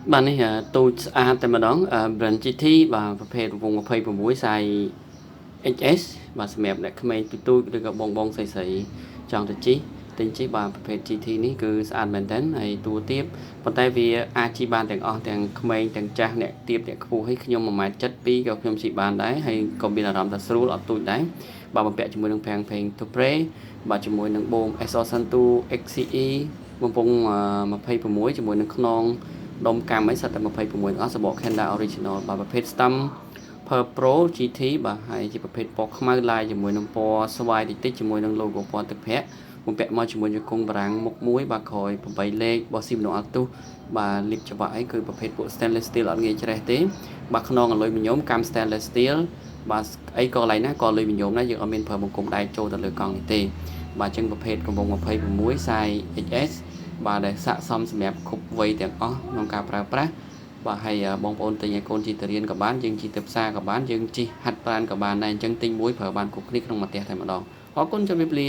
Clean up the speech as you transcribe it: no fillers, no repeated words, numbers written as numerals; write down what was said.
បាទនេះទូចស្អាតតែម្ដង brand GT បាទប្រភេទវង26 size XS បាទសម្រាប់អ្នកក្មេងទូចឬក៏បងស្រីចង់ទៅជិះទិញជិះបាទប្រភេទ GT នេះគឺស្អាតមែនទែនហើយតួទៀបប៉ុន្តែវាអាចជិះបានទាំងអស់ទាំងក្មេងទាំងចាស់អ្នកទៀបអ្នកខ្ពស់ហើយខ្ញុំ 1.72 ម៉ែត្រក៏ខ្ញុំជិះបានដែរហើយក៏មានអារម្មណ៍ថាស្រួលអត់ទូចដែរបាទបំពាក់ជាមួយនឹងប្រាំងផេង Tupre បាទជាមួយនឹងបូម Exhaust Santu XCE បំពង់26ជាមួយនឹងខ្នងដុំកាំអីសិតតែ26អស់សំបក Kenda Original បាទប្រភេទ Stem Per Pro GT បាទហើយជាប្រភេទពណ៌ខ្មៅឡាយជាមួយនឹងពណ៌ស្វាយតិចជាមួយនឹង logo ពណ៌ទឹកប្រាក់បំពាក់មកជាមួយនឹងកង់បារាំងមុខមួយបាទក្រោយ8លេខរបស់ Shimano Altus បាទលាបច្បាក់អីគឺប្រភេទពួក stainless steel អត់ងាយច្រេះទេបាទខ្នងអាលុយមីញ៉ូមកាំ stainless steel បាទអីក៏កន្លែងណាក៏អាលុយមីញ៉ូមដែរយើងអត់មានប្រើបង្គំដែកចូលទៅលើកង់នេះទេបាទអញ្ចឹងប្រភេទកំប៉ុង26 size XS បាទដែលស័ក្តិសមសម្រាប់គ្រប់វ័យទាំងអស់ក្នុងការប្រើប្រាស់បាទហើយបងប្អូនទិញឲ្យកូនជិះទៅរៀនក៏បានយើងជិះទៅផ្សារក៏បានយើងជិះហាត់ប្រាណក៏បានដែរអញ្ចឹងទិញមួយប្រើបានគ្រប់គ្នាក្នុងមួយផ្ទះតែម្ដងអរគុណជម្រាបលា